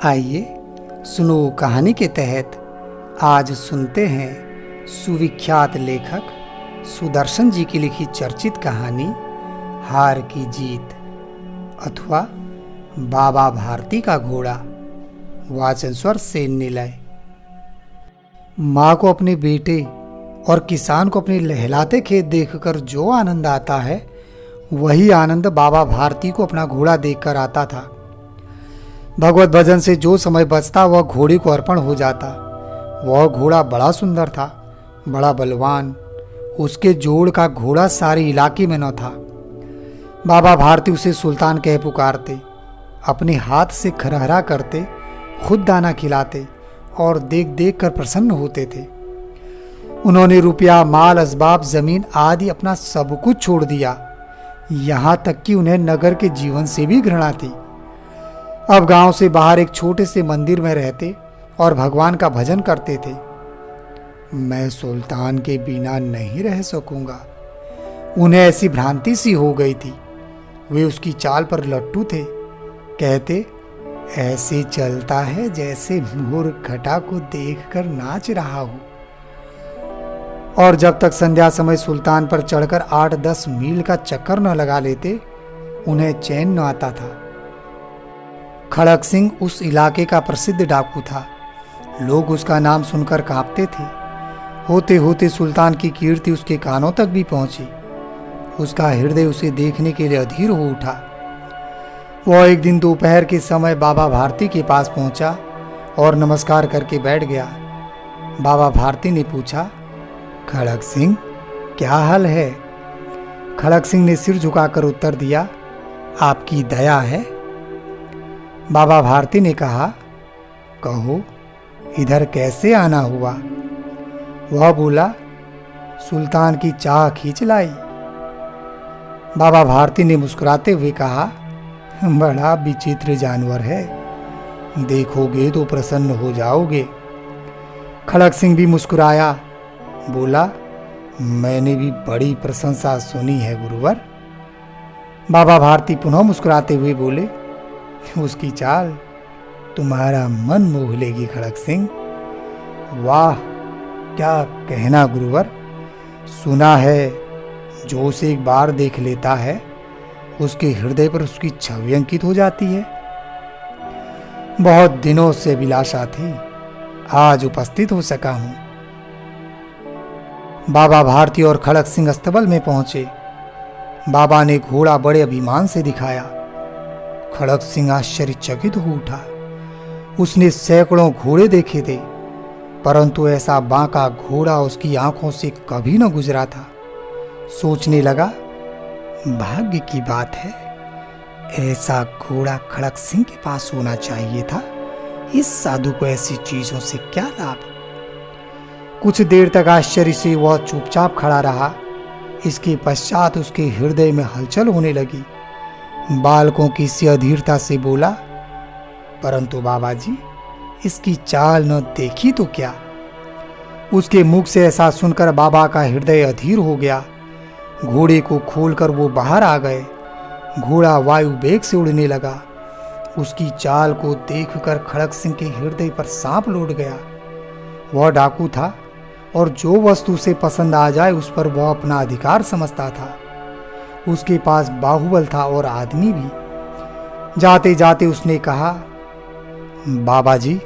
आइए सुनो कहानी के तहत आज सुनते हैं सुविख्यात लेखक सुदर्शन जी की लिखी चर्चित कहानी हार की जीत अथवा बाबा भारती का घोड़ा। वाचन स्वर से निलय। माँ को अपने बेटे और किसान को अपने लहलाते खेत देखकर जो आनंद आता है वही आनंद बाबा भारती को अपना घोड़ा देखकर आता था। भगवत भजन से जो समय बचता वह घोड़े को अर्पण हो जाता। वह घोड़ा बड़ा सुंदर था, बड़ा बलवान। उसके जोड़ का घोड़ा सारे इलाके में न था। बाबा भारती उसे सुल्तान कह पुकारते, अपने हाथ से खरहरा करते, खुद दाना खिलाते और देख देख कर प्रसन्न होते थे। उन्होंने रुपया, माल, असबाब, जमीन आदि अपना सब कुछ छोड़ दिया। यहाँ तक कि उन्हें नगर के जीवन से भी घृणा थी। अब गांव से बाहर एक छोटे से मंदिर में रहते और भगवान का भजन करते थे। मैं सुल्तान के बिना नहीं रह सकूंगा, उन्हें ऐसी भ्रांति सी हो गई थी। वे उसकी चाल पर लट्टू थे। कहते, ऐसे चलता है जैसे मोर घटा को देखकर नाच रहा हो। और जब तक संध्या समय सुल्तान पर चढ़कर 8-10 मील का चक्कर न लगा लेते उन्हें चैन न आता था। खड़क सिंह उस इलाके का प्रसिद्ध डाकू था। लोग उसका नाम सुनकर कांपते थे। होते होते सुल्तान की कीर्ति उसके कानों तक भी पहुंची। उसका हृदय उसे देखने के लिए अधीर हो उठा। वह एक दिन दोपहर के समय बाबा भारती के पास पहुंचा और नमस्कार करके बैठ गया। बाबा भारती ने पूछा, खड़क सिंह, क्या हाल है? खड़क सिंह ने सिर झुकाकर उत्तर दिया, आपकी दया है। बाबा भारती ने कहा, कहो इधर कैसे आना हुआ? वह बोला, सुल्तान की चाह खींच लाई। बाबा भारती ने मुस्कुराते हुए कहा, बड़ा विचित्र जानवर है, देखोगे तो प्रसन्न हो जाओगे। खड़क सिंह भी मुस्कुराया, बोला, मैंने भी बड़ी प्रशंसा सुनी है गुरुवर। बाबा भारती पुनः मुस्कुराते हुए बोले, उसकी चाल तुम्हारा मन मोह लेगी खड़क सिंह। वाह, क्या कहना गुरुवर। सुना है जो उसे एक बार देख लेता है उसके हृदय पर उसकी छवि अंकित हो जाती है। बहुत दिनों से अभिलाषा थी, आज उपस्थित हो सका हूं। बाबा भारती और खड़क सिंह अस्तबल में पहुंचे। बाबा ने घोड़ा बड़े अभिमान से दिखाया। खड़क सिंह आश्चर्यचकित हो उठा। उसने सैकड़ों घोड़े देखे थे, परंतु ऐसा बांका घोड़ा उसकी आंखों से कभी न गुजरा था। सोचने लगा, भाग्य की बात है, ऐसा घोड़ा खड़क सिंह के पास होना चाहिए था। इस साधु को ऐसी चीजों से क्या लाभ? कुछ देर तक आश्चर्य से वह चुपचाप खड़ा रहा। इसके पश्चात उसके हृदय में हलचल होने लगी। बालकों की सी अधीरता से बोला, परंतु बाबा जी, इसकी चाल न देखी तो क्या? उसके मुख से ऐसा सुनकर बाबा का हृदय अधीर हो गया। घोड़े को खोलकर वो बाहर आ गए। घोड़ा वायु वेग से उड़ने लगा। उसकी चाल को देखकर खड़क सिंह के हृदय पर सांप लौट गया। वह डाकू था और जो वस्तु उसे पसंद आ जाए उस पर वह अपना अधिकार समझता था। उसके पास बाहुबल था और आदमी भी। जाते जाते उसने कहा, बाबा जी,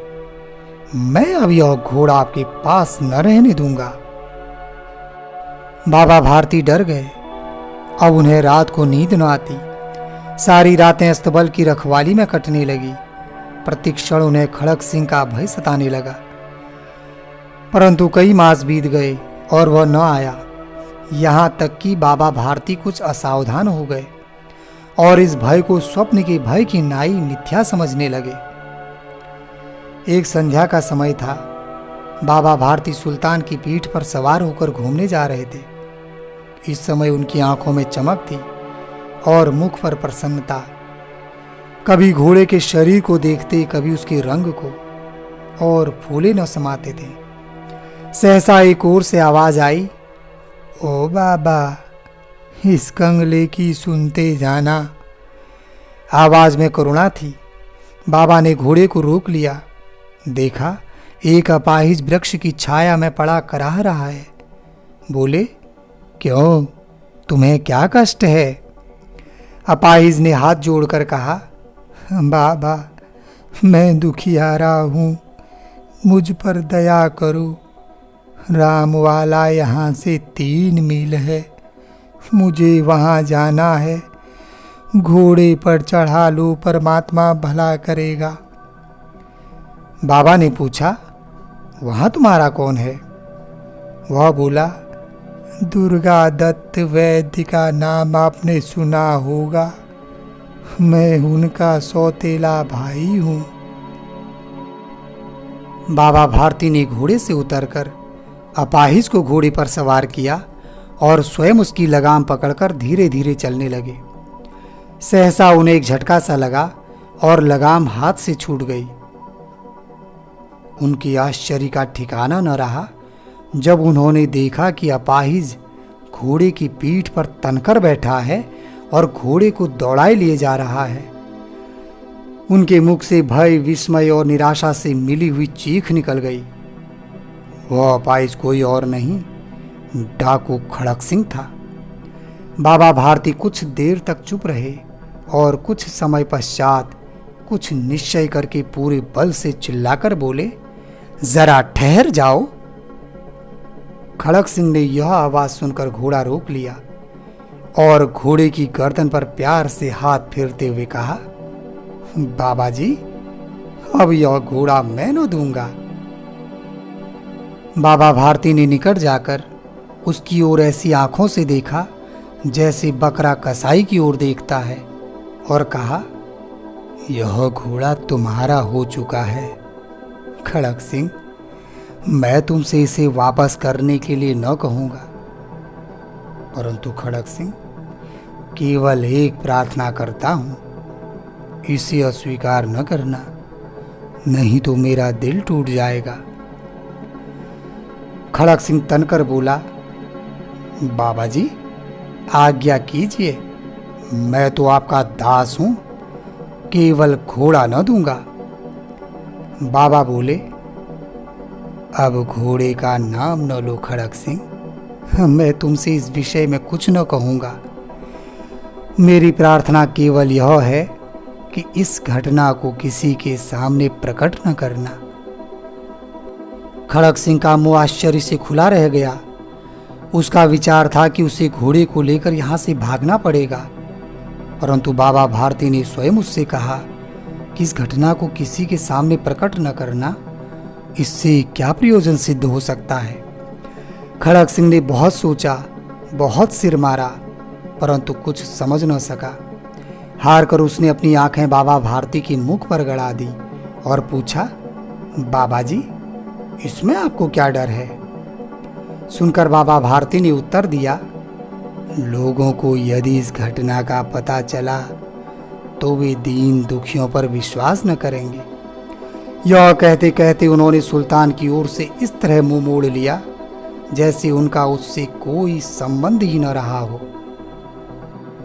मैं अब यह घोड़ा आपके पास न रहने दूंगा। बाबा भारती डर गए। अब उन्हें रात को नींद न आती। सारी रातें अस्तबल की रखवाली में कटने लगी। प्रतिक्षण उन्हें खड़क सिंह का भय सताने लगा। परंतु कई मास बीत गए और वह न आया। यहाँ तक कि बाबा भारती कुछ असावधान हो गए और इस भय को स्वप्न के भय की नाई मिथ्या समझने लगे। एक संध्या का समय था। बाबा भारती सुल्तान की पीठ पर सवार होकर घूमने जा रहे थे। इस समय उनकी आंखों में चमक थी और मुख पर प्रसन्नता। कभी घोड़े के शरीर को देखते, कभी उसके रंग को, और फूले न समाते थे। सहसा एक ओर से आवाज आई, ओ बाबा, इस कंगले की सुनते जाना। आवाज में करुणा थी। बाबा ने घोड़े को रोक लिया। देखा एक अपाहिज वृक्ष की छाया में पड़ा कराह रहा है। बोले, क्यों, तुम्हें क्या कष्ट है? अपाहिज ने हाथ जोड़कर कहा, बाबा, मैं दुखियारा हूँ, मुझ पर दया करो। रामवाला यहाँ से 3 मील है, मुझे वहाँ जाना है। घोड़े पर चढ़ा लो, परमात्मा भला करेगा। बाबा ने पूछा, वहाँ तुम्हारा कौन है? वह बोला, दुर्गा दत्त वैद्य का नाम आपने सुना होगा, मैं उनका सौतेला भाई हूँ। बाबा भारती ने घोड़े से उतरकर अपाहिज को घोड़े पर सवार किया और स्वयं उसकी लगाम पकड़कर धीरे धीरे चलने लगे। सहसा उन्हें एक झटका सा लगा और लगाम हाथ से छूट गई। उनकी आश्चर्य का ठिकाना न रहा जब उन्होंने देखा कि अपाहिज घोड़े की पीठ पर तनकर बैठा है और घोड़े को दौड़ाए लिए जा रहा है। उनके मुख से भय, विस्मय और निराशा से मिली हुई चीख निकल गई। वह अपाहिज कोई और नहीं, डाकू खड़क सिंह था। बाबा भारती कुछ देर तक चुप रहे और कुछ समय पश्चात कुछ निश्चय करके पूरे बल से चिल्लाकर बोले, जरा ठहर जाओ। खड़क सिंह ने यह आवाज सुनकर घोड़ा रोक लिया और घोड़े की गर्दन पर प्यार से हाथ फेरते हुए कहा, बाबा जी, अब यह घोड़ा मैं न दूंगा। बाबा भारती ने निकट जाकर उसकी ओर ऐसी आंखों से देखा जैसे बकरा कसाई की ओर देखता है और कहा, यह घोड़ा तुम्हारा हो चुका है खड़क सिंह, मैं तुमसे इसे वापस करने के लिए न कहूंगा, परंतु खड़क सिंह, केवल एक प्रार्थना करता हूं, इसे अस्वीकार न करना, नहीं तो मेरा दिल टूट जाएगा। खड़क सिंह तनकर बोला, बाबा जी, आज्ञा कीजिए, मैं तो आपका दास हूं, केवल घोड़ा न दूंगा। बाबा बोले, अब घोड़े का नाम न लो खड़क सिंह, मैं तुमसे इस विषय में कुछ न कहूंगा। मेरी प्रार्थना केवल यह है कि इस घटना को किसी के सामने प्रकट न करना। खड़क सिंह का मुंह आश्चर्य से खुला रह गया। उसका विचार था कि उसे घोड़े को लेकर यहाँ से भागना पड़ेगा, परंतु बाबा भारती ने स्वयं उससे कहा कि इस घटना को किसी के सामने प्रकट न करना, इससे क्या प्रयोजन सिद्ध हो सकता है। खड़क सिंह ने बहुत सोचा, बहुत सिर मारा, परंतु कुछ समझ न सका। हार कर उसने अपनी आंखें बाबा भारती के मुख पर गड़ा दी और पूछा, बाबा जी, इसमें आपको क्या डर है? सुनकर बाबा भारती ने उत्तर दिया, लोगों को यदि इस घटना का पता चला तो वे दीन दुखियों पर विश्वास न करेंगे। यह कहते कहते उन्होंने सुल्तान की ओर से इस तरह मुंह मोड़ लिया जैसे उनका उससे कोई संबंध ही न रहा हो।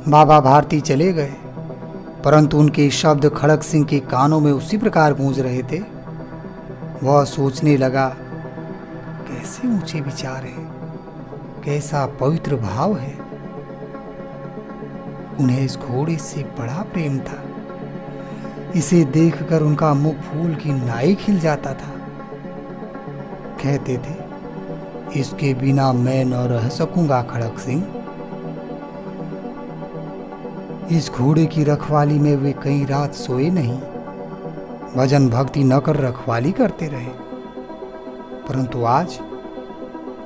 बाबा भारती चले गए, परंतु उनके शब्द खड़क सिंह के कानों में उसी प्रकार गूंज रहे थे। वह सोचने लगा, कैसे ऊंचे विचार हैं, कैसा पवित्र भाव है। उन्हें इस घोड़े से बड़ा प्रेम था। इसे देखकर उनका मुख फूल की नाई खिल जाता था। कहते थे, इसके बिना मैं न रह सकूंगा खड़क सिंह। इस घोड़े की रखवाली में वे कई रात सोए नहीं, भजन भक्ति न कर रखवाली करते रहे, परंतु आज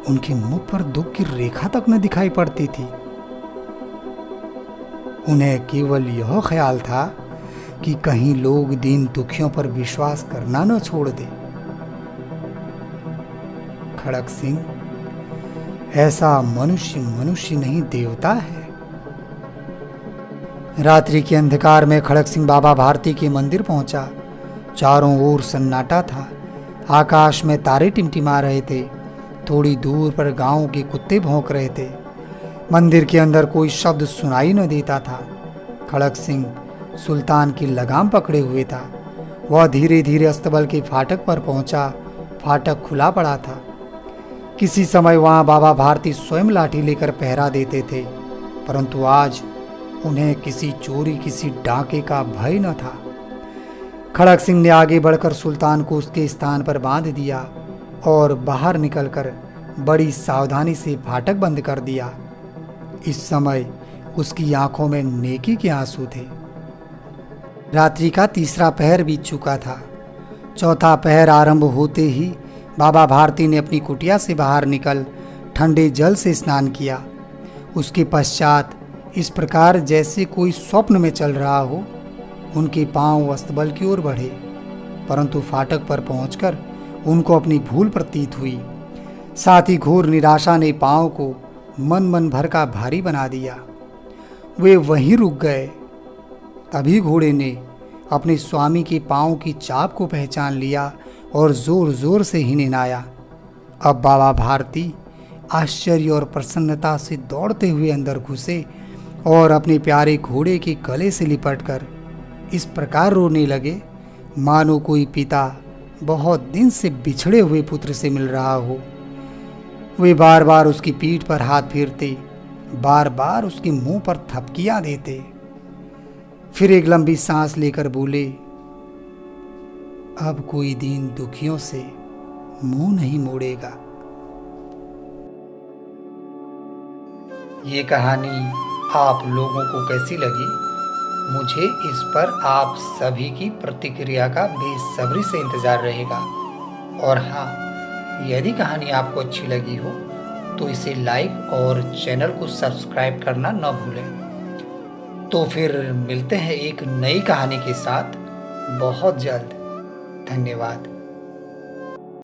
उनके मुख पर दुख की रेखा तक न दिखाई पड़ती थी। उन्हें केवल यह ख्याल था कि कहीं लोग दीन दुखियों पर विश्वास करना न छोड़ दे। खड़क सिंह, ऐसा मनुष्य मनुष्य नहीं देवता है। रात्रि के अंधकार में खड़क सिंह बाबा भारती के मंदिर पहुंचा। चारों ओर सन्नाटा था। आकाश में तारे टिमटिमा रहे थे। थोड़ी दूर पर गांव के कुत्ते भौंक रहे थे। मंदिर के अंदर कोई शब्द सुनाई न देता था। खड़क सिंह सुल्तान की लगाम पकड़े हुए था वह धीरे धीरे अस्तबल के फाटक पर पहुंचा। फाटक खुला पड़ा था। किसी समय वहां बाबा भारती स्वयं लाठी लेकर पहरा देते थे, परंतु आज उन्हें किसी चोरी, किसी डाके का भय न था। खड़क सिंह ने आगे बढ़कर सुल्तान को उसके स्थान पर बांध दिया और बाहर निकलकर बड़ी सावधानी से फाटक बंद कर दिया। इस समय उसकी आंखों में नेकी के आंसू थे। रात्रि का तीसरा पहर बीत चुका था। चौथा पहर आरंभ होते ही बाबा भारती ने अपनी कुटिया से बाहर निकल ठंडे जल से स्नान किया। उसके पश्चात इस प्रकार जैसे कोई स्वप्न में चल रहा हो, उनके पांव अस्तबल की ओर बढ़े, परंतु फाटक पर पहुंचकर उनको अपनी भूल प्रतीत हुई। साथ ही घोर निराशा ने पांव को मन भर का भारी बना दिया। वे वहीं रुक गए। तभी घोड़े ने अपने स्वामी के पांव की चाप को पहचान लिया और जोर जोर से हिनहिनाया। अब बाबा भारती आश्चर्य और प्रसन्नता से दौड़ते हुए अंदर घुसे और अपने प्यारे घोड़े के गले से लिपटकर इस प्रकार रोने लगे मानो कोई पिता बहुत दिन से बिछड़े हुए पुत्र से मिल रहा हो। वे बार बार उसकी पीठ पर हाथ फेरते, बार बार उसके मुंह पर थपकियां देते। फिर एक लंबी सांस लेकर बोले, अब कोई दीन दुखियों से मुंह नहीं मोड़ेगा। ये कहानी आप लोगों को कैसी लगी? मुझे इस पर आप सभी की प्रतिक्रिया का बेसब्री से इंतजार रहेगा। और हाँ, यदि कहानी आपको अच्छी लगी हो तो इसे लाइक और चैनल को सब्सक्राइब करना न भूलें। तो फिर मिलते हैं एक नई कहानी के साथ बहुत जल्द। धन्यवाद।